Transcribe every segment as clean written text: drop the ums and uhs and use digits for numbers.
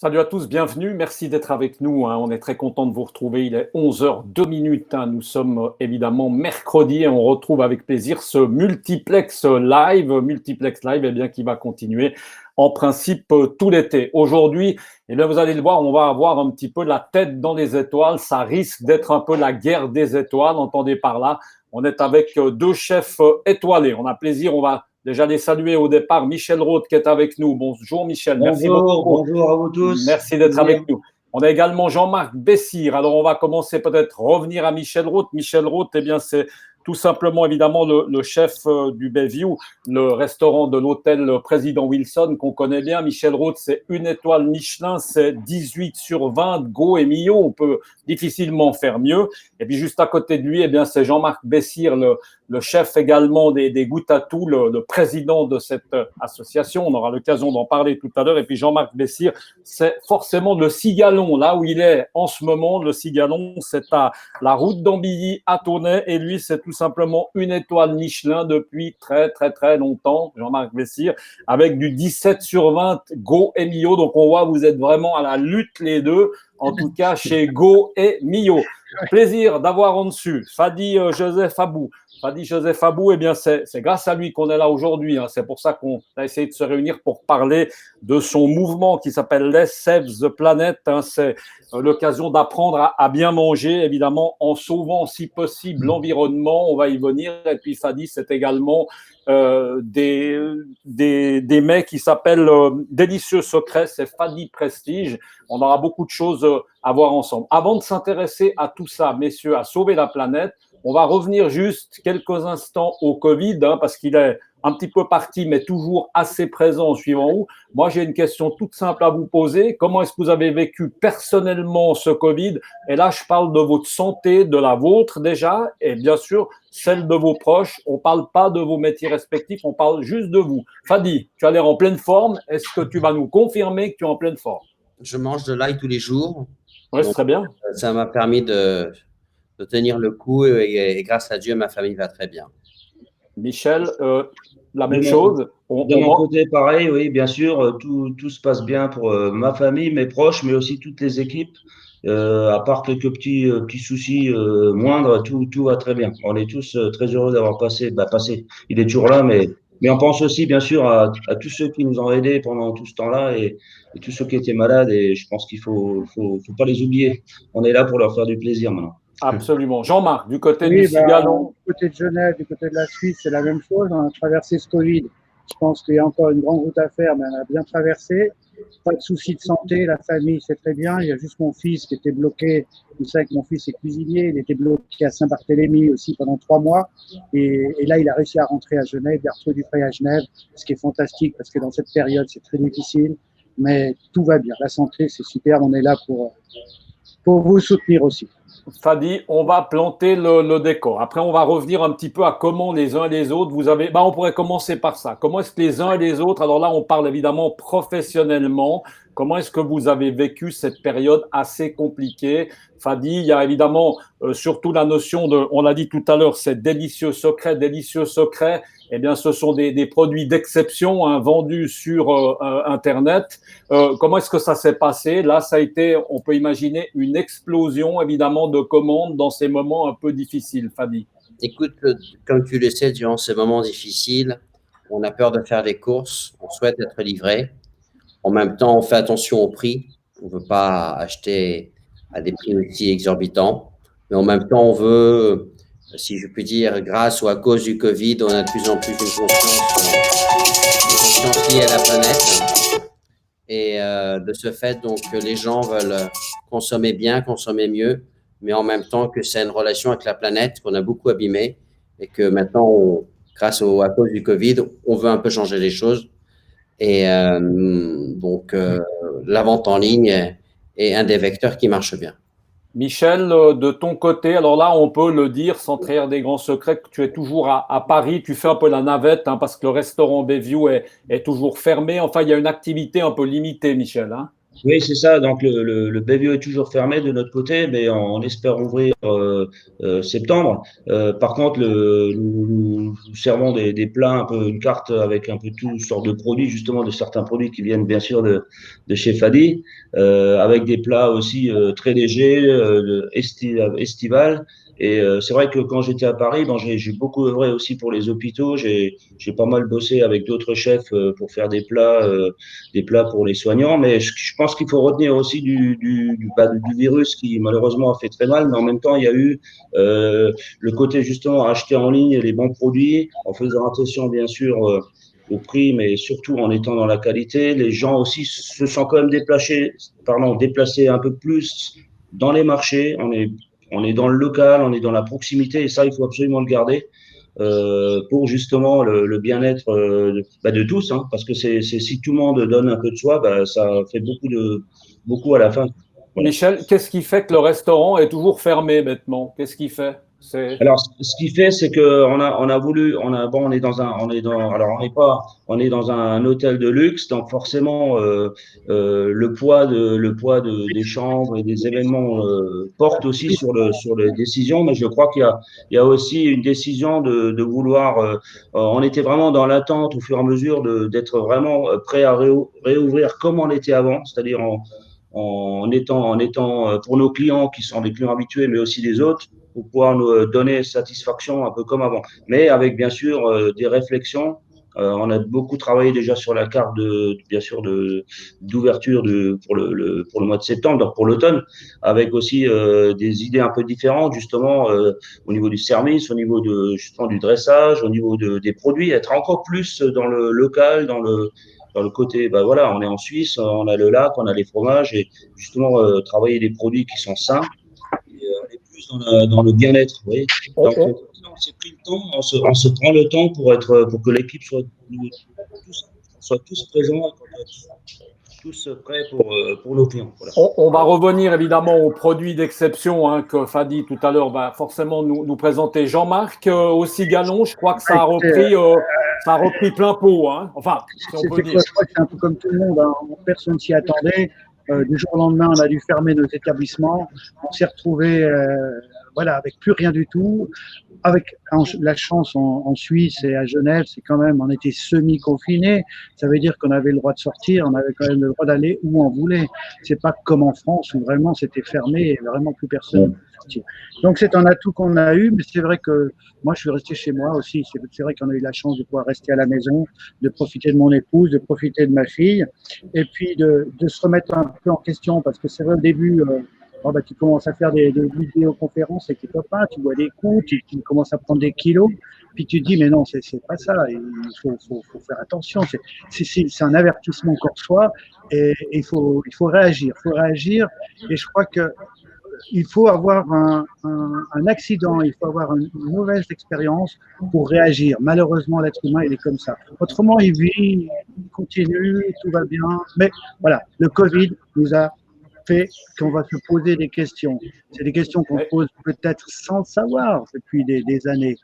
Salut à tous, bienvenue, merci d'être avec nous, hein. On est très content de vous retrouver, il est 11h02, hein. Nous sommes évidemment mercredi et on retrouve avec plaisir ce multiplex live eh bien, qui va continuer en principe tout l'été. Aujourd'hui, eh bien, vous allez le voir, on va avoir un petit peu la tête dans les étoiles, ça risque d'être un peu la guerre des étoiles, entendez par là. On est avec deux chefs étoilés, on a plaisir, on va déjà les saluer au départ. Michel Roth qui est avec nous. Bonjour Michel, merci Bonjour, beaucoup. bonjour à vous tous. Merci d'être avec nous. On a également Jean-Marc Bessire. Alors, on va commencer peut-être revenir à Michel Roth. Michel Roth, eh bien, c'est tout simplement, évidemment, le chef du Bayview, le restaurant de l'hôtel Président Wilson qu'on connaît bien. Michel Roth, c'est une étoile Michelin, c'est 18 sur 20, Go et Millau. On peut difficilement faire mieux. Et puis, juste à côté de lui, eh bien, c'est Jean-Marc Bessire, le chef également des Gouttes à Tout, le président de cette association. On aura l'occasion d'en parler tout à l'heure. Et puis, Jean-Marc Bessire, c'est forcément le Cigalon, là où il est en ce moment. Le Cigalon, c'est à la route d'Ambilly à Tournai. Et lui, c'est tout simplement une étoile Michelin depuis très, très, très longtemps, Jean-Marc Bessire, avec du 17 sur 20 Go et Millau. Donc, on voit, vous êtes vraiment à la lutte les deux, en tout cas chez Go et Millau. Plaisir d'avoir en dessus Fadi Joseph Abou. Fadi Joseph Abou, eh bien, c'est grâce à lui qu'on est là aujourd'hui, hein. C'est pour ça qu'on a essayé de se réunir pour parler de son mouvement qui s'appelle Let's Save the Planet, hein. C'est l'occasion d'apprendre à bien manger, évidemment, en sauvant, si possible, l'environnement. On va y venir. Et puis, Fadi, c'est également des mets qui s'appellent Délicieux Secret. C'est Fadi Prestige. On aura beaucoup de choses à voir ensemble. Avant de s'intéresser à tout ça, messieurs, à sauver la planète, on va revenir juste quelques instants au Covid, hein, parce qu'il est un petit peu parti, mais toujours assez présent, suivant où. Moi, j'ai une question toute simple à vous poser. Comment est-ce que vous avez vécu personnellement ce Covid? Et là, je parle de votre santé, de la vôtre déjà, et bien sûr, celle de vos proches. On ne parle pas de vos métiers respectifs, on parle juste de vous. Fadi, tu as l'air en pleine forme. Est-ce que tu vas nous confirmer que tu es en pleine forme? Je mange de l'ail tous les jours. Oui, c'est Donc, très bien. ça m'a permis de tenir le coup et grâce à Dieu, ma famille va très bien. Michel, la De même mon, chose. de mon côté, pareil, oui, bien sûr, tout se passe bien pour ma famille, mes proches, mais aussi toutes les équipes. À part quelques petits soucis moindres, tout va très bien. On est tous très heureux d'avoir passé. Il est toujours là, mais on pense aussi, bien sûr, à tous ceux qui nous ont aidés pendant tout ce temps-là et tous ceux qui étaient malades. Et je pense qu'il faut pas les oublier. On est là pour leur faire du plaisir maintenant. Absolument. Jean-Marc, du côté du Oui, Cigalon. du côté de Genève, du côté de la Suisse, c'est la même chose. On a traversé ce Covid. Je pense qu'il y a encore une grande route à faire, mais on a bien traversé. Pas de soucis de santé, la famille, c'est très bien. Il y a juste mon fils qui était bloqué. Vous savez que mon fils est cuisinier. Il était bloqué à Saint-Barthélemy aussi pendant 3 mois. Et là, il a réussi à rentrer à Genève. Il a retrouvé du prêt à Genève, ce qui est fantastique parce que dans cette période, c'est très difficile. Mais tout va bien. La santé, c'est super. On est là pour vous soutenir aussi. Fadi, on va planter le décor. Après, on va revenir un petit peu à comment les uns et les autres, vous avez… on pourrait commencer par ça. Comment est-ce que les uns et les autres, alors là, on parle évidemment professionnellement, comment est-ce que vous avez vécu cette période assez compliquée? Fadi, il y a évidemment surtout la notion de, on l'a dit tout à l'heure, c'est délicieux secret, délicieux secret. Eh bien, ce sont des produits d'exception, hein, vendus sur Internet. Comment est-ce que ça s'est passé? Là, ça a été, on peut imaginer, une explosion, évidemment, de commandes dans ces moments un peu difficiles, Fadi. Écoute, comme tu le sais, durant ces moments difficiles, on a peur de faire des courses, on souhaite être livré. En même temps, on fait attention au prix. On ne veut pas acheter à des prix aussi exorbitants. Mais en même temps, on veut, si je puis dire, grâce ou à cause du Covid, on a de plus en plus une conscience liée à la planète. Et de ce fait, donc, les gens veulent consommer bien, consommer mieux, mais en même temps que c'est une relation avec la planète qu'on a beaucoup abîmée et que maintenant, à cause du Covid, on veut un peu changer les choses. Et donc, la vente en ligne est un des vecteurs qui marche bien. Michel, de ton côté, alors là, on peut le dire sans trahir des grands secrets que tu es toujours à Paris, tu fais un peu la navette, hein, parce que le restaurant Bayview est toujours fermé. Enfin, il y a une activité un peu limitée, Michel, hein. Oui, c'est ça. Donc, le BVO est toujours fermé de notre côté, mais on espère ouvrir septembre. Par contre, nous servons des plats, un peu une carte avec un peu toutes sortes de produits, justement de certains produits qui viennent bien sûr de chez Fadi, avec des plats aussi très légers, estivales. Et c'est vrai que quand j'étais à Paris, bon, j'ai beaucoup œuvré aussi pour les hôpitaux. J'ai pas mal bossé avec d'autres chefs pour faire des plats pour les soignants. Mais je pense qu'il faut retenir aussi du virus qui malheureusement a fait très mal. Mais en même temps, il y a eu le côté justement acheter en ligne les bons produits en faisant attention bien sûr au prix, mais surtout en étant dans la qualité. Les gens aussi se sont quand même déplacés un peu plus dans les marchés. On est dans le local, on est dans la proximité et ça, il faut absolument le garder pour justement le bien-être de tous, hein, parce que si tout le monde donne un peu de soi, bah, ça fait beaucoup à la fin. Voilà. Michel, qu'est-ce qui fait que le restaurant est toujours fermé maintenant? Qu'est-ce qui fait? Alors, ce qui fait, c'est que on a voulu, bon, on est dans un hôtel de luxe, donc forcément, des chambres et des événements porte aussi sur les décisions, mais je crois il y a aussi une décision de vouloir, on était vraiment dans l'attente au fur et à mesure d'être vraiment prêt à réouvrir comme on était avant, c'est-à-dire en étant pour nos clients qui sont des clients habitués, mais aussi les autres, pour pouvoir nous donner satisfaction un peu comme avant. Mais avec bien sûr des réflexions. On a beaucoup travaillé déjà sur la carte bien sûr d'ouverture pour le mois de septembre, donc pour l'automne, avec aussi des idées un peu différentes justement au niveau du service, au niveau justement du dressage, au niveau des produits, être encore plus dans le local, dans le côté, bah voilà, on est en Suisse, on a le lac, on a les fromages et justement travailler des produits qui sont sains et aller plus dans le bien-être. Vous voyez. Donc, on s'est pris le temps, on se prend le temps pour que l'équipe soit tous présents, et qu'on soit tous prêts pour nos clients. Voilà. On va revenir évidemment aux produits d'exception hein, que Fadi tout à l'heure va forcément nous présenter. Jean-Marc, au Cigalon, je crois que ça a repris plein pot. Hein. Enfin, si on peut dire. Je crois que c'est un peu comme tout le monde. Hein. Personne s'y attendait. Du jour au lendemain, on a dû fermer nos établissements. On s'est retrouvé voilà, avec plus rien du tout. Avec la chance en Suisse et à Genève, c'est quand même, on était semi-confinés. Ça veut dire qu'on avait le droit de sortir, on avait quand même le droit d'aller où on voulait. C'est pas comme en France où vraiment c'était fermé et vraiment plus personne ne pouvait sortir. Donc c'est un atout qu'on a eu, mais c'est vrai que moi je suis resté chez moi aussi. C'est vrai qu'on a eu la chance de pouvoir rester à la maison, de profiter de mon épouse, de profiter de ma fille, et puis de se remettre un peu en question parce que c'est vrai au début. Tu commences à faire des vidéoconférences avec tes copains, tu vois des coups, tu commences à prendre des kilos, puis tu te dis, mais non, c'est pas ça, il faut faire attention, c'est un avertissement qu'on reçoit, et il faut réagir, et je crois que il faut avoir un accident, il faut avoir une mauvaise expérience pour réagir. Malheureusement, l'être humain, il est comme ça. Autrement, il vit, il continue, tout va bien, mais voilà, le Covid nous a fait qu'on va se poser des questions. C'est des questions qu'on pose peut-être sans le savoir depuis des années.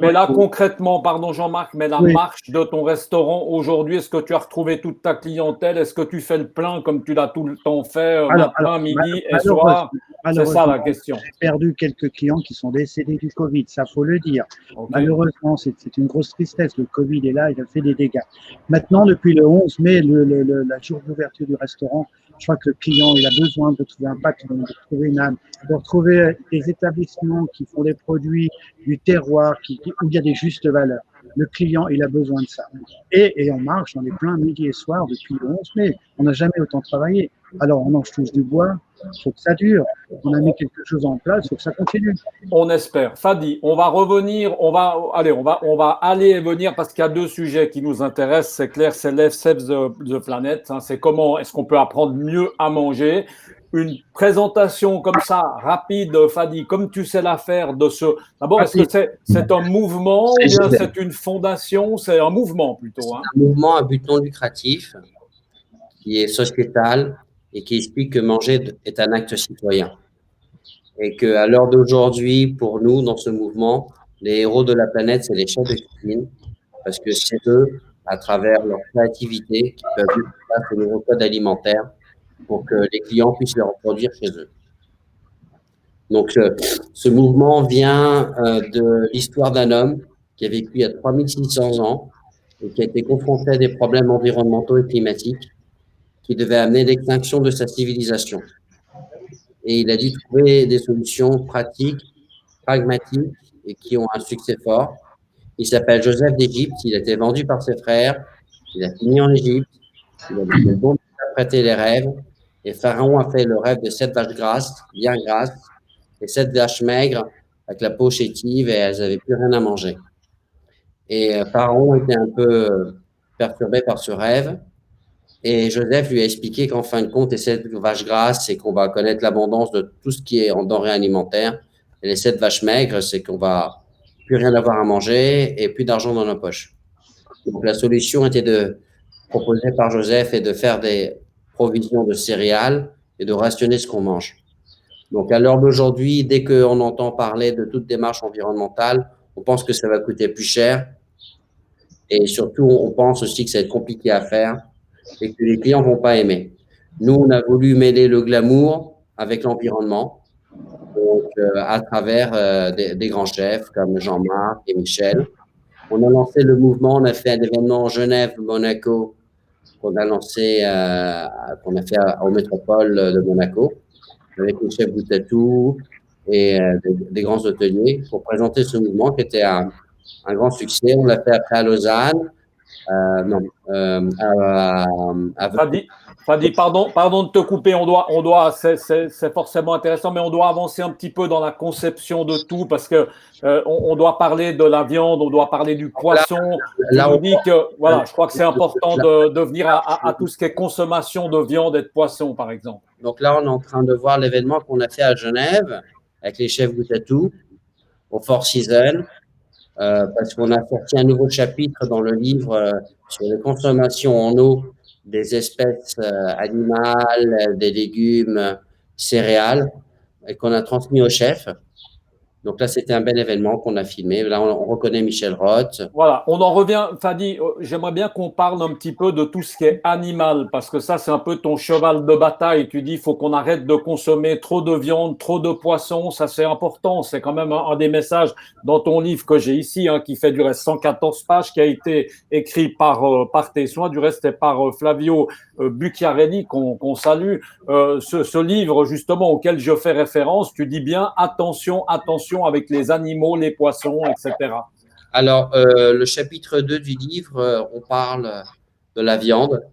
Mais là, concrètement, pardon Jean-Marc, mais la marche de ton restaurant aujourd'hui, est-ce que tu as retrouvé toute ta clientèle? Est-ce que tu fais le plein comme tu l'as tout le temps fait, matin, midi et soir? C'est ça la question. J'ai perdu quelques clients qui sont décédés du Covid, ça faut le dire. Okay. Malheureusement, c'est une grosse tristesse. Le Covid est là, il a fait des dégâts. Maintenant, depuis le 11 mai, la jour d'ouverture du restaurant, je crois que le client il a besoin de trouver un patron, de trouver une âme, de retrouver des établissements qui font des produits du terroir, où il y a des justes valeurs. Le client, il a besoin de ça. Et on marche, on est plein midi et soir depuis le 11 mai. On n'a jamais autant travaillé. Alors, on en touche du bois, il faut que ça dure. On a mis quelque chose en place, il faut que ça continue. On espère. Fadi, on va revenir, on va aller et venir parce qu'il y a deux sujets qui nous intéressent. C'est clair, c'est Let's Save the Planet. Hein, c'est comment est-ce qu'on peut apprendre mieux à manger. Une présentation comme ça, rapide, Fadi, comme tu sais la faire de ce. D'abord, est-ce que c'est un mouvement ou bien c'est une fondation? C'est un mouvement plutôt. Hein. C'est un mouvement à but non lucratif qui est sociétal et qui explique que manger est un acte citoyen. Et qu'à l'heure d'aujourd'hui, pour nous, dans ce mouvement, les héros de la planète, c'est les chefs de cuisine, parce que c'est eux, à travers leur créativité, qui peuvent mettre en place de nouveaux codes alimentaires pour que les clients puissent les reproduire chez eux. Donc, ce mouvement vient de l'histoire d'un homme qui a vécu il y a 3600 ans et qui a été confronté à des problèmes environnementaux et climatiques qui devaient amener l'extinction de sa civilisation. Et il a dû trouver des solutions pratiques, pragmatiques et qui ont un succès fort. Il s'appelle Joseph d'Égypte, il a été vendu par ses frères, il a fini en Égypte, il a eu le don d'interpréter les rêves, et Pharaon a fait le rêve de 7 vaches grasses, bien grasses, et 7 vaches maigres avec la peau chétive et elles n'avaient plus rien à manger. Et Pharaon était un peu perturbé par ce rêve, et Joseph lui a expliqué qu'en fin de compte, les 7 vaches grasses, c'est qu'on va connaître l'abondance de tout ce qui est en denrées alimentaires, et les 7 vaches maigres, c'est qu'on va plus rien avoir à manger et plus d'argent dans nos poches. Donc la solution était proposée par Joseph est de faire des provisions de céréales et de rationner ce qu'on mange. Donc à l'heure d'aujourd'hui, dès qu'on entend parler de toute démarche environnementale, on pense que ça va coûter plus cher et surtout on pense aussi que ça va être compliqué à faire et que les clients vont pas aimer. Nous, on a voulu mêler le glamour avec l'environnement, donc à travers des grands chefs comme Jean-Marc et Michel. On a lancé le mouvement, on a fait un événement en Genève, Monaco, qu'on a lancé, qu'on a fait au Métropole de Monaco, avec les chefs Boutatou et des grands hôteliers pour présenter ce mouvement qui était un grand succès. On l'a fait après à Lausanne, Fadi, pardon de te couper. C'est forcément intéressant, mais on doit avancer un petit peu dans la conception de tout parce que on doit parler de la viande, on doit parler du poisson. Je crois que c'est important de venir à tout ce qui est consommation de viande et de poisson, par exemple. Donc là, on est en train de voir l'événement qu'on a fait à Genève avec les chefs Boutatou au Four Seasons. Parce qu'on a sorti un nouveau chapitre dans le livre sur les consommations en eau des espèces animales, des légumes, céréales, et qu'on a transmis au chef. Donc là, c'était un bel événement qu'on a filmé. Là, on reconnaît Michel Roth. Voilà, on en revient, Fadi, j'aimerais bien qu'on parle un petit peu de tout ce qui est animal, parce que ça, c'est un peu ton cheval de bataille. Tu dis, il faut qu'on arrête de consommer trop de viande, trop de poisson. Ça, c'est important. C'est quand même un des messages dans ton livre que j'ai ici, qui fait du reste 114 pages, qui a été écrit par tes soins. Du reste, c'est par Flavio Bucchiarelli, qu'on salue. Ce livre, justement, auquel je fais référence, tu dis bien, attention avec les animaux, les poissons, etc. Alors, le chapitre 2 du livre, on parle de la viande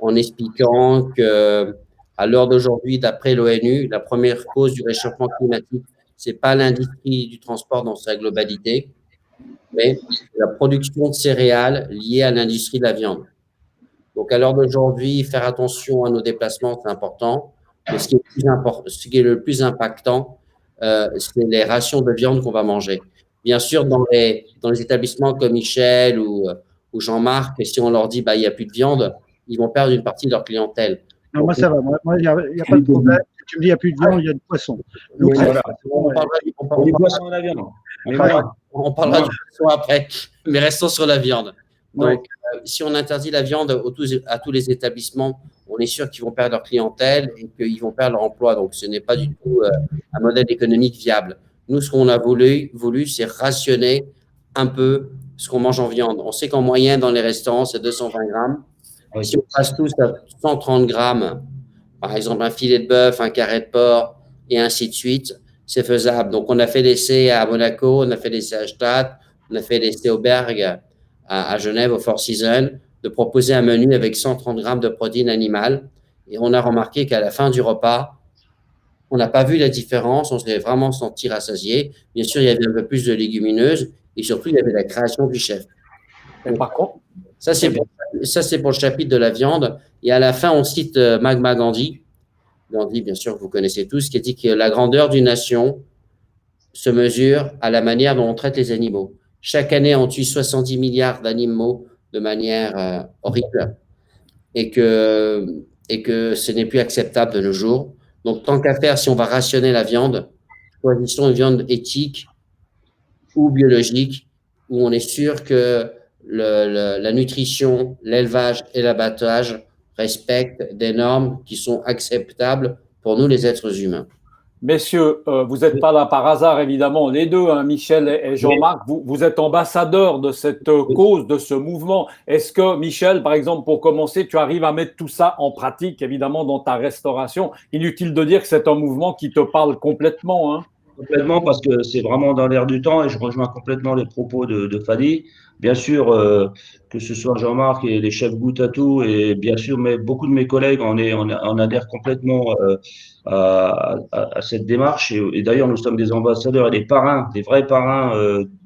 en expliquant que, à l'heure d'aujourd'hui, d'après l'ONU, la première cause du réchauffement climatique, c'est pas l'industrie du transport dans sa globalité, mais la production de céréales liée à l'industrie de la viande. Donc, à l'heure d'aujourd'hui, faire attention à nos déplacements, c'est important. Mais ce qui est le plus impactant, c'est les rations de viande qu'on va manger. Bien sûr, dans les établissements comme Michel ou Jean-Marc, si on leur dit il n'y a plus de viande, ils vont perdre une partie de leur clientèle. Non, moi, ça va. Moi, il n'y a pas de problème. Si tu me dis qu'il n'y a plus de viande, il y a de poisson. Donc, voilà. On est poisson à la viande. On parlera du poisson après, mais restons sur la viande. Donc, si on interdit la viande à tous les établissements, on est sûr qu'ils vont perdre leur clientèle et qu'ils vont perdre leur emploi. Donc, ce n'est pas du tout un modèle économique viable. Nous, ce qu'on a voulu, c'est rationner un peu ce qu'on mange en viande. On sait qu'en moyenne, dans les restaurants, c'est 220 grammes. Oui. Si on passe tous à 130 grammes, par exemple un filet de bœuf, un carré de porc, et ainsi de suite, c'est faisable. Donc, on a fait l'essai à Monaco, on a fait l'essai à Stade, on a fait l'essai au Berg, à Genève, au Four Seasons, de proposer un menu avec 130 grammes de protéines animales. Et on a remarqué qu'à la fin du repas, on n'a pas vu la différence, on s'est vraiment senti rassasié. Bien sûr, il y avait un peu plus de légumineuses et surtout, il y avait la création du chef. Et par contre, ça, c'est pour le chapitre de la viande. Et à la fin, on cite Mahatma Gandhi. Gandhi, bien sûr, vous connaissez tous, qui a dit que la grandeur d'une nation se mesure à la manière dont on traite les animaux. Chaque année, on tue 70 milliards d'animaux de manière horrible et que ce n'est plus acceptable de nos jours. Donc, tant qu'à faire, si on va rationner la viande, choisissons une viande éthique ou biologique où on est sûr que la nutrition, l'élevage et l'abattage respectent des normes qui sont acceptables pour nous, les êtres humains. Messieurs, vous n'êtes pas là par hasard, évidemment, les deux, hein, Michel et Jean-Marc, vous êtes ambassadeurs de cette cause, de ce mouvement. Est-ce que, Michel, par exemple, pour commencer, tu arrives à mettre tout ça en pratique, évidemment, dans ta restauration? Inutile de dire que c'est un mouvement qui te parle complètement, hein? Complètement, parce que c'est vraiment dans l'air du temps et je rejoins complètement les propos de Fadi. Bien sûr, que ce soit Jean-Marc et les chefs goût à tout, et bien sûr, mais beaucoup de mes collègues, on adhère complètement à cette démarche. Et d'ailleurs, nous sommes des ambassadeurs et des parrains, des vrais parrains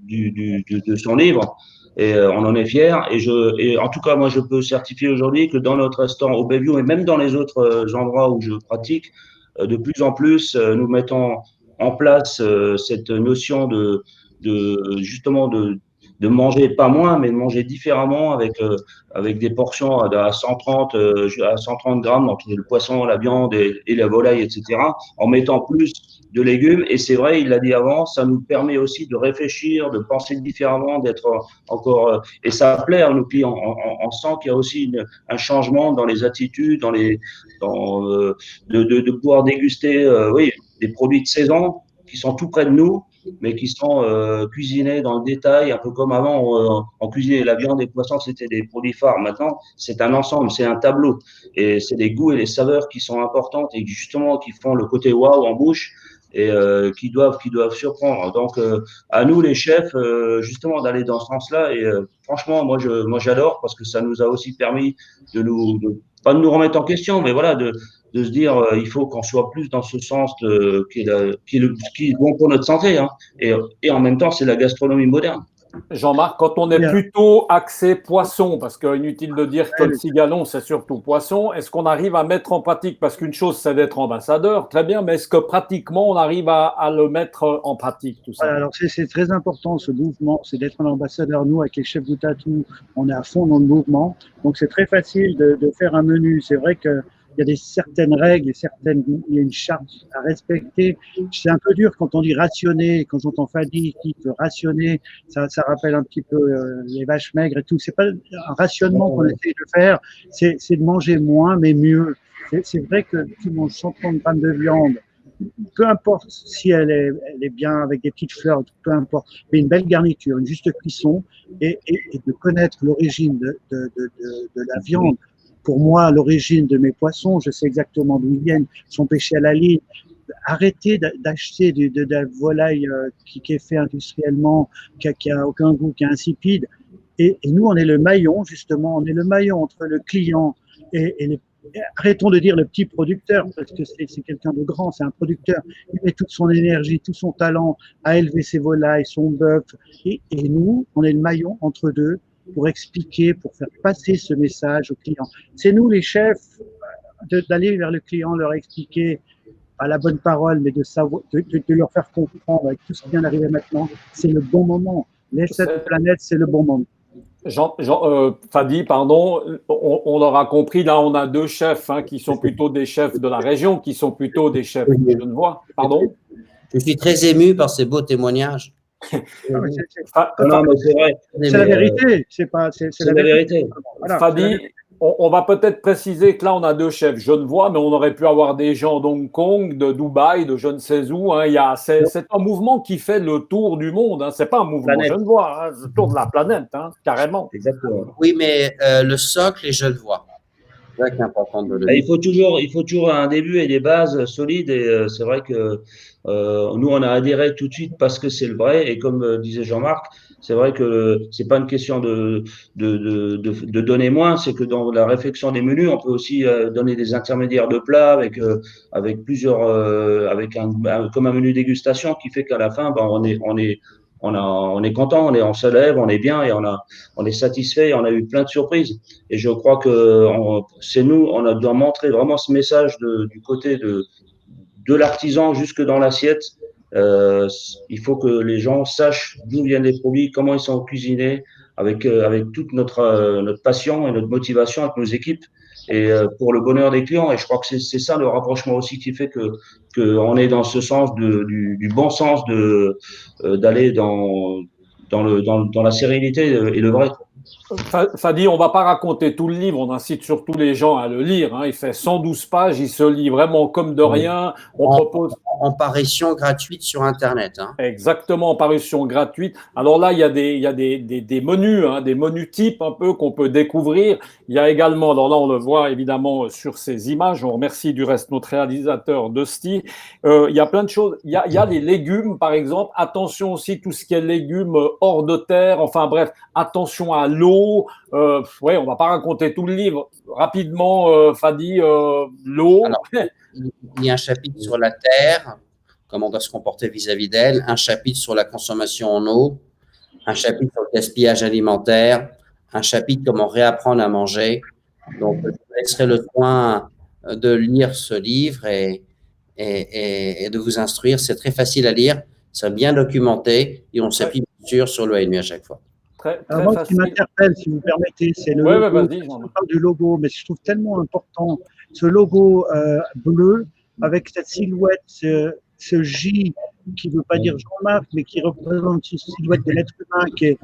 de son livre. Et on en est fiers. Et en tout cas, moi, je peux certifier aujourd'hui que dans notre restaurant au Bayview et même dans les autres endroits où je pratique, de plus en plus, nous mettons en place cette notion justement de manger pas moins, mais de manger différemment avec des portions à 130 grammes entre le poisson, la viande et la volaille, etc., en mettant plus de légumes. Et c'est vrai, il l'a dit avant, ça nous permet aussi de réfléchir, de penser différemment, d'être encore… et ça plaît à nos clients. On sent qu'il y a aussi un changement dans les attitudes, de pouvoir déguster, oui, des produits de saison qui sont tout près de nous, mais qui sont cuisinés dans le détail, un peu comme avant, on cuisinait la viande et le poisson, c'était des produits phares. Maintenant, c'est un ensemble, c'est un tableau. Et c'est des goûts et les saveurs qui sont importantes et justement qui font le côté waouh en bouche et qui doivent surprendre. Donc, à nous, les chefs, justement, d'aller dans ce sens-là. Et franchement, moi, j'adore parce que ça nous a aussi permis pas de nous remettre en question, mais voilà, de se dire il faut qu'on soit plus dans ce sens qui est bon pour notre santé. Hein. Et en même temps, c'est la gastronomie moderne. Jean-Marc, quand on est plutôt axé poisson, parce qu'inutile de dire que le cigalon, c'est surtout poisson, est-ce qu'on arrive à mettre en pratique, parce qu'une chose, c'est d'être ambassadeur, très bien, mais est-ce que pratiquement, on arrive à le mettre en pratique, tout ça? Alors, c'est très important, ce mouvement, c'est d'être un ambassadeur. Nous, avec les chefs goût à tout, on est à fond dans le mouvement. Donc, c'est très facile de faire un menu. C'est vrai que il y a certaines règles, il y a une charte à respecter. C'est un peu dur quand on dit rationner, quand j'entends Fadi qui peut rationner, ça rappelle un petit peu les vaches maigres et tout. C'est pas un rationnement qu'on essaie de faire, c'est de manger moins mais mieux. C'est vrai que tu manges 130 grammes de viande, peu importe si elle est bien avec des petites fleurs, peu importe, mais une belle garniture, une juste cuisson et de connaître l'origine de la viande. Pour moi, l'origine de mes poissons, je sais exactement d'où ils viennent, sont pêchés à la ligne. Arrêtez d'acheter de la volaille qui est fait industriellement, qui a aucun goût, qui est insipide. Et nous, on est le maillon, justement, on est le maillon entre le client et les. Arrêtons de dire le petit producteur, parce que c'est quelqu'un de grand, c'est un producteur. Il met toute son énergie, tout son talent à élever ses volailles, son bœuf. Et nous, on est le maillon entre deux pour expliquer, pour faire passer ce message au client. C'est nous, les chefs, d'aller vers le client, leur expliquer à la bonne parole, mais de leur faire comprendre avec tout ce qui vient d'arriver maintenant, c'est le bon moment. Les cette planète, c'est le bon moment. Fadi, pardon, on l'aura compris, là on a deux chefs qui sont plutôt des chefs de la région, qui sont plutôt des chefs genevois. Pardon? Je suis très ému par ces beaux témoignages. Non, mais c'est vrai. C'est la vérité. C'est la vérité. Voilà, Fadi, on va peut-être préciser que là, on a deux chefs genevois, mais on aurait pu avoir des gens d'Hong Kong, de Dubaï, de je ne sais où. C'est un mouvement qui fait le tour du monde. Ce n'est pas un mouvement genevois, c'est le tour de la planète, carrément. Exactement. Oui, mais le socle est genevois. C'est vrai important de le dire. Il faut toujours un début et des bases solides. Et c'est vrai que nous, on a adhéré tout de suite parce que c'est le vrai. Et comme disait Jean-Marc, c'est vrai que c'est pas une question de donner moins, c'est que dans la réflexion des menus, on peut aussi donner des intermédiaires de plats avec plusieurs, comme un menu dégustation qui fait qu'à la fin, on est content, on se lève, on est bien et on est satisfait et on a eu plein de surprises. Et je crois que on doit montrer vraiment ce message du côté de l'artisan jusque dans l'assiette. Il faut que les gens sachent d'où viennent les produits, comment ils sont cuisinés, avec toute notre passion et notre motivation avec nos équipes et pour le bonheur des clients. Et je crois que c'est ça le rapprochement aussi qui fait qu'on est dans ce sens du bon sens d'aller dans la sérénité et le vrai. Fadi, on ne va pas raconter tout le livre, on incite surtout les gens à le lire. Hein. Il fait 112 pages, il se lit vraiment comme de rien. On propose en parution gratuite sur Internet. Hein. Exactement, en parution gratuite. Alors là, il y a des menus, hein, des menus types un peu qu'on peut découvrir. Il y a également, alors là, on le voit évidemment sur ces images. On remercie du reste notre réalisateur Dusty. Il y a plein de choses. Il y a les légumes, par exemple. Attention aussi, tout ce qui est légumes hors de terre. Enfin bref, attention à l'eau. Ouais, on va pas raconter tout le livre. Rapidement, Fadi, l'eau. Alors, il y a un chapitre sur la terre, comment on doit se comporter vis-à-vis d'elle, un chapitre sur la consommation en eau, un chapitre sur le gaspillage alimentaire, un chapitre comment réapprendre à manger. Donc, je vous laisserai le soin de lire ce livre et de vous instruire. C'est très facile à lire, c'est bien documenté et on s'appuie bien sûr sur l'ONU à chaque fois. Très Alors moi, ce qui facile. m'interpelle, si vous permettez, c'est le Ouais, logo. vas-y, On parle du logo, mais je trouve tellement important ce logo bleu avec cette silhouette, ce J qui ne veut pas dire Jean-Marc, mais qui représente une silhouette de l'être humain qui est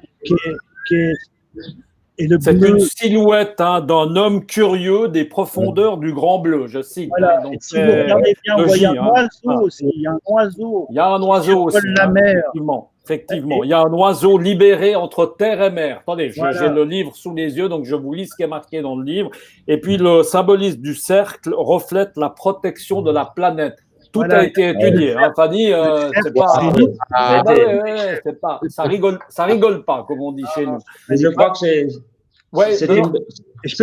et le C'est bleu. une silhouette hein, d'un homme curieux des profondeurs du grand bleu, je cite. Voilà. Hein, donc, Et si vous regardez bien, vous voyez un oiseau voilà. aussi. Il y a un oiseau. Il y a un oiseau aussi. La mer. Effectivement. Il y a un oiseau libéré entre terre et mer. Attendez, Voilà. j'ai le livre sous les yeux, donc je vous lis ce qui est marqué dans le livre. Et puis le symbolisme du cercle reflète la protection de la planète. Tout Voilà. a été étudié. Hein. Fanny, c'est pas, ça rigole pas, comme on dit chez nous. Mais je crois que c'est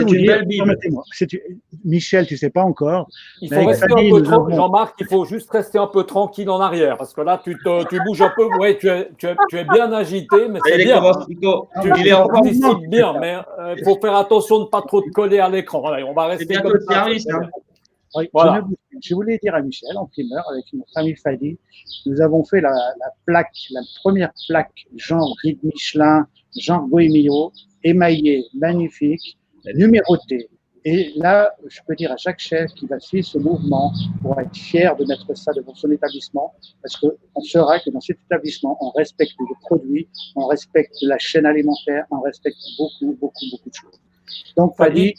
une belle Bible. Michel, tu sais pas encore. Il faut rester un peu Jean-Marc, il faut juste rester un peu tranquille en arrière, parce que là, tu bouges un peu. Ouais, tu es bien agité, mais c'est bien. Tu participes bien, mais il faut faire attention de ne pas trop te coller à l'écran. Allez, on va rester comme ça. Oui, voilà. Je voulais dire à Michel, en primeur, avec notre ami Fadi, nous avons fait la première plaque genre guide Michelin, genre Goemio, émaillée, magnifique, numérotée. Et là, je peux dire à chaque chef qui va suivre ce mouvement pour être fier de mettre ça devant son établissement, parce qu'on saura que dans cet établissement, on respecte le produit, on respecte la chaîne alimentaire, on respecte beaucoup de choses. Donc, Fadi,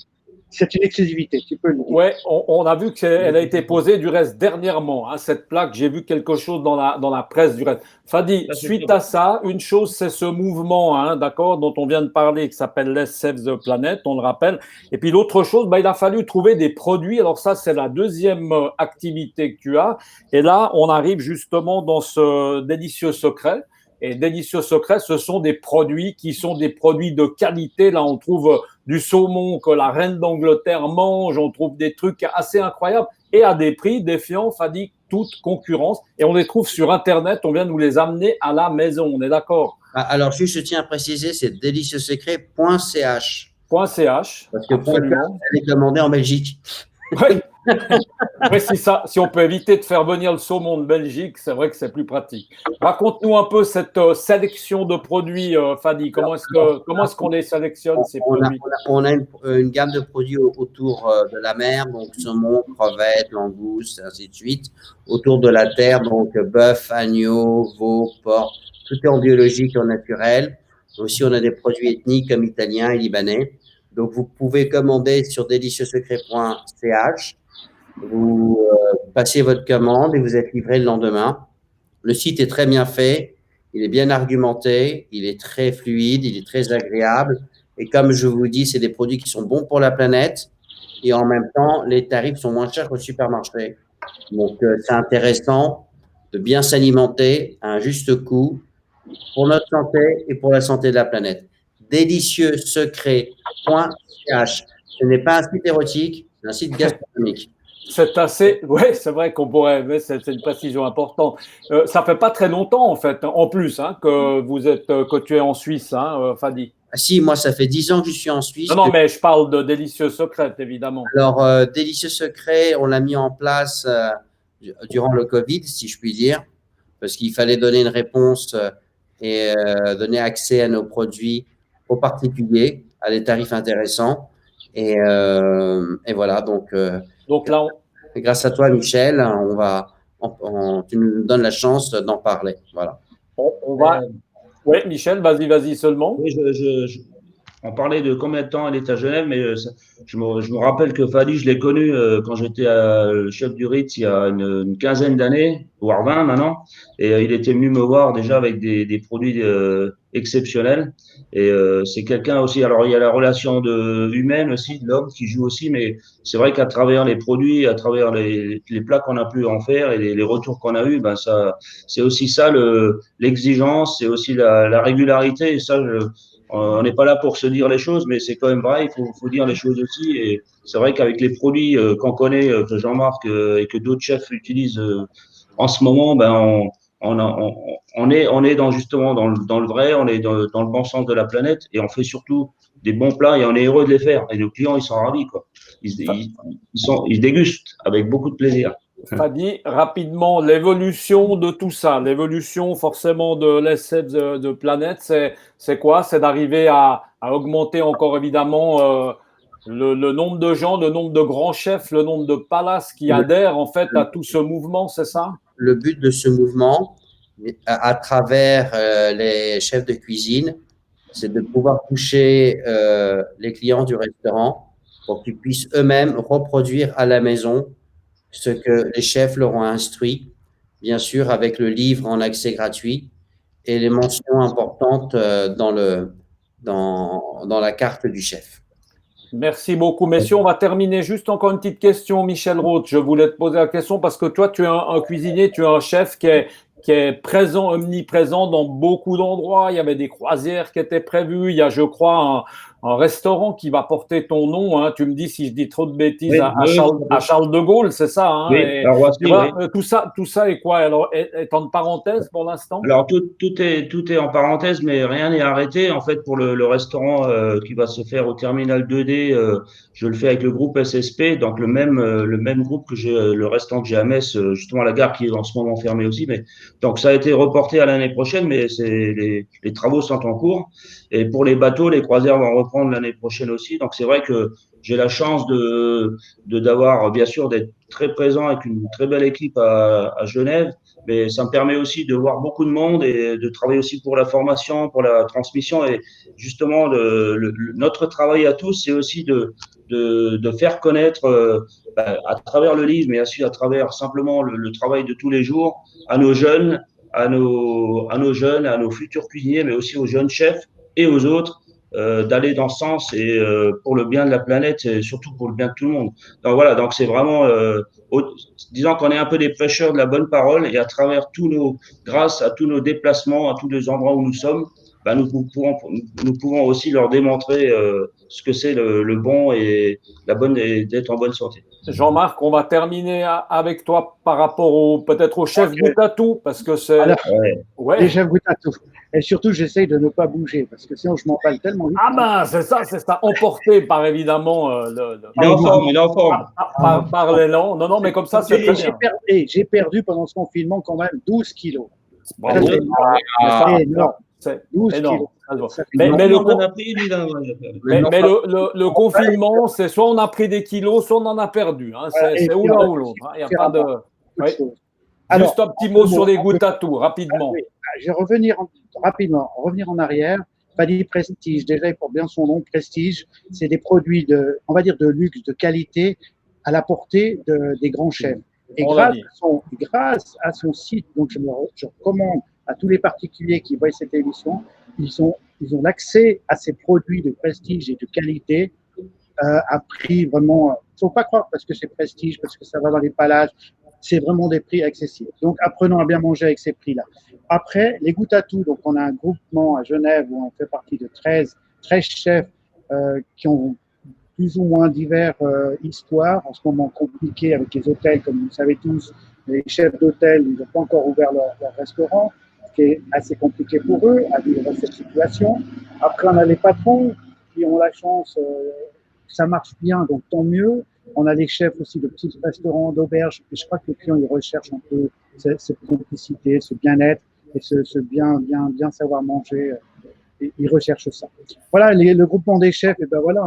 c'est une exclusivité, tu peux le dire. Oui, on a vu qu'elle a été posée du reste dernièrement, hein, cette plaque. J'ai vu quelque chose dans la presse du reste. Fadi, suite à ça, une chose, c'est ce mouvement, hein, d'accord, dont on vient de parler, qui s'appelle Let's Save the Planet, on le rappelle. Et puis l'autre chose, il a fallu trouver des produits. Alors ça, c'est la deuxième activité que tu as. Et là, on arrive justement dans ce délicieux secret. Et Délicieux Secret, ce sont des produits qui sont des produits de qualité. Là, on trouve du saumon que la reine d'Angleterre mange, on trouve des trucs assez incroyables et à des prix défiant, Fadi, toute concurrence. Et on les trouve sur Internet, on vient de nous les amener à la maison, on est d'accord? Alors, juste, je tiens à préciser, c'est délicieuxsecret.ch. .ch, parce que absolument. Elle est commandée en Belgique. Oui. Oui, si on peut éviter de faire venir le saumon de Belgique, c'est vrai que c'est plus pratique. Raconte-nous un peu cette sélection de produits, Fadi. Comment est-ce qu'on les sélectionne, ces produits? On a une gamme de produits autour de la mer, donc saumon, crevettes, langoustes, ainsi de suite. Autour de la terre, donc bœuf, agneau, veau, porc, tout est en biologique et en naturel. Aussi, on a des produits ethniques comme italiens et libanais. Donc, vous pouvez commander sur délicieuxsecret.ch. Vous passez votre commande et vous êtes livré le lendemain. Le site est très bien fait, il est bien argumenté, il est très fluide, il est très agréable. Et comme je vous dis, c'est des produits qui sont bons pour la planète et en même temps, les tarifs sont moins chers qu'au supermarché. Donc, c'est intéressant de bien s'alimenter à un juste coût pour notre santé et pour la santé de la planète. Délicieuxsecret.ch. Ce n'est pas un site érotique, c'est un site gastronomique. C'est assez, oui, c'est vrai qu'on pourrait, mais c'est une précision importante. Ça fait pas très longtemps, en fait, en plus, hein, que tu es en Suisse, hein, Fadi. Si, moi, ça fait 10 ans que je suis en Suisse. Non, mais je parle de Délicieux Secret, évidemment. Alors, Délicieux Secret, on l'a mis en place durant le Covid, si je puis dire, parce qu'il fallait donner une réponse et donner accès à nos produits aux particuliers, à des tarifs intéressants. Et voilà, donc là, grâce à toi, Michel, tu nous donnes la chance d'en parler. Voilà. On va. Oui, Michel, vas-y seulement. Oui, On parlait de combien de temps elle est à Genève, mais je me rappelle que Fadi, je l'ai connu quand j'étais chef du Ritz il y a une quinzaine d'années, voire 20 maintenant. Et il était venu me voir déjà avec des produits exceptionnels. Et c'est quelqu'un aussi. Alors, il y a la relation humaine aussi, de l'homme qui joue aussi, mais c'est vrai qu'à travers les produits, à travers les plats qu'on a pu en faire et les retours qu'on a eus, ben c'est aussi ça l'exigence, c'est aussi la régularité. Et ça, on n'est pas là pour se dire les choses, mais c'est quand même vrai, il faut dire les choses aussi. Et c'est vrai qu'avec les produits qu'on connaît, que Jean-Marc et que d'autres chefs utilisent en ce moment, ben on est justement dans le vrai, on est dans le bon sens de la planète et on fait surtout des bons plats et on est heureux de les faire. Et nos clients, ils sont ravis, quoi. Ils dégustent avec beaucoup de plaisir. Fadi, rapidement, l'évolution de tout ça, l'évolution forcément de l'essai de Planète, c'est quoi? C'est d'arriver à augmenter encore évidemment le nombre de gens, le nombre de grands chefs, le nombre de palaces qui adhèrent en fait à tout ce mouvement, c'est ça? Le but de ce mouvement, à travers les chefs de cuisine, c'est de pouvoir toucher les clients du restaurant pour qu'ils puissent eux-mêmes reproduire à la maison ce que les chefs leur ont instruit, bien sûr avec le livre en accès gratuit et les mentions importantes dans la carte du chef. Merci beaucoup, messieurs. On va terminer juste encore une petite question, Michel Roth. Je voulais te poser la question parce que toi, tu es un cuisinier, tu es un chef qui est présent, omniprésent dans beaucoup d'endroits. Il y avait des croisières qui étaient prévues. Il y a, je crois, un restaurant qui va porter ton nom. Hein. Tu me dis si je dis trop de bêtises, Oui, à Charles de Gaulle, c'est ça. Hein. oui, Et, à Roissy, tu vois, oui. tout ça est quoi? Alors, est en parenthèse pour l'instant? Alors, tout est en parenthèse, mais rien n'est arrêté. En fait, pour le restaurant qui va se faire au terminal 2D, je le fais avec le groupe SSP, donc le même groupe que j'ai, le restaurant que j'ai à Metz, justement à la gare qui est en ce moment fermée aussi. Mais donc, ça a été reporté à l'année prochaine, mais les travaux sont en cours. Et pour les bateaux, les croisières vont reprendre l'année prochaine aussi. Donc, c'est vrai que j'ai la chance d'avoir, bien sûr, d'être très présent avec une très belle équipe à Genève. Mais ça me permet aussi de voir beaucoup de monde et de travailler aussi pour la formation, pour la transmission. Et justement, notre travail à tous, c'est aussi de faire connaître à travers le livre, mais aussi à travers simplement le travail de tous les jours à nos jeunes, à nos futurs cuisiniers, mais aussi aux jeunes chefs et aux autres, d'aller dans ce sens et pour le bien de la planète et surtout pour le bien de tout le monde. Donc voilà, donc c'est vraiment disons qu'on est un peu des prêcheurs de la bonne parole et à travers grâce à tous nos déplacements, à tous les endroits où nous sommes, ben nous pouvons aussi leur démontrer ce que c'est le bon et et d'être en bonne santé. Jean-Marc, on va terminer avec toi par rapport peut-être au chef goûte à tout, parce que c'est. Alors, Ouais. les chefs goûtent à tout. Et surtout, j'essaye de ne pas bouger, parce que sinon, je m'emballe tellement vite. Ah ben, c'est ça, emporté par évidemment Il est en forme. par l'élan. Non, mais comme ça, c'est très bien. J'ai perdu pendant ce confinement quand même 12 kilos. Bravo. C'est énorme. C'est 12 énorme. kilos. Mais le le confinement, c'est soit on a pris des kilos, soit on en a perdu. Hein. C'est ou l'un ou l'autre. Il n'y a pas de. Oui. Alors, juste un petit mot sur les gouttes à tout, rapidement. Oui. Je vais revenir revenir en arrière. Fadi Prestige, déjà, il porte bien son nom, Prestige. C'est des produits on va dire, de luxe, de qualité, à la portée des grands chefs. Et grâce à son site, donc je recommande à tous les particuliers qui voient cette émission, ils ont l'accès à ces produits de prestige et de qualité à prix vraiment. Il ne faut pas croire parce que c'est prestige, parce que ça va dans les palaces. C'est vraiment des prix accessibles. Donc, apprenons à bien manger avec ces prix-là. Après, les goûts à tout. Donc, on a un groupement à Genève où on fait partie de 13 chefs qui ont plus ou moins divers histoires. En ce moment compliqué avec les hôtels, comme vous le savez tous. Les chefs d'hôtel, ils n'ont pas encore ouvert leur restaurant, ce qui est assez compliqué pour eux à vivre cette situation. Après, on a les patrons qui ont la chance que ça marche bien, donc tant mieux. On a les chefs aussi de petits restaurants, d'auberges. Et je crois que les clients, ils recherchent un peu cette complicité, ce bien-être et ce bien savoir manger ils recherchent ça. Voilà, le groupement des chefs, et ben voilà,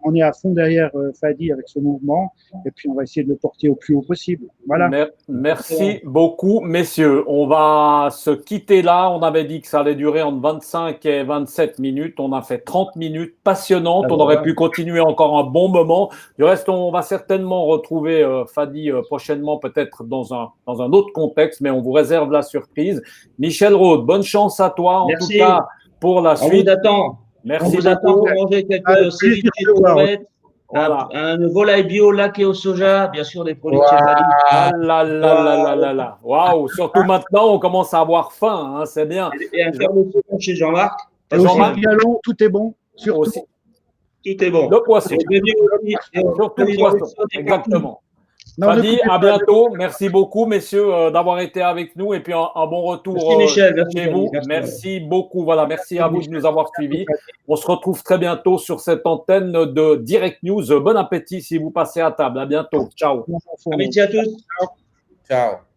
on est à fond derrière Fadi avec ce mouvement, et puis on va essayer de le porter au plus haut possible. Voilà. Merci beaucoup, messieurs. On va se quitter là. On avait dit que ça allait durer entre 25 et 27 minutes. On a fait 30 minutes passionnantes. On aurait pu continuer encore un bon moment. Du reste, on va certainement retrouver Fadi prochainement, peut-être dans un autre contexte, mais on vous réserve la surprise. Michel Rode, bonne chance à toi, en tout cas, pour la suite. On vous attend. Merci on vous attend pour manger quelques ceviches de crevettes, voilà. un volaille bio laqué au soja, bien sûr des produits de chez Fadi. Ah là là là là là là. Waouh, surtout maintenant, on commence à avoir faim, hein, c'est bien. Et un quart de saumon chez Jean-Marc. Jean-Marc Gallon, tout est bon. Surtout. Tout est bon. Le poisson. Surtout le poisson. Exactement. Fadi, à bientôt. Merci beaucoup, messieurs, d'avoir été avec nous et puis un bon retour chez vous. Merci beaucoup. Voilà, merci à vous de nous avoir suivis. On se retrouve très bientôt sur cette antenne de Direct News. Bon appétit si vous passez à table. À bientôt. Ciao. Amitié à tous. Ciao.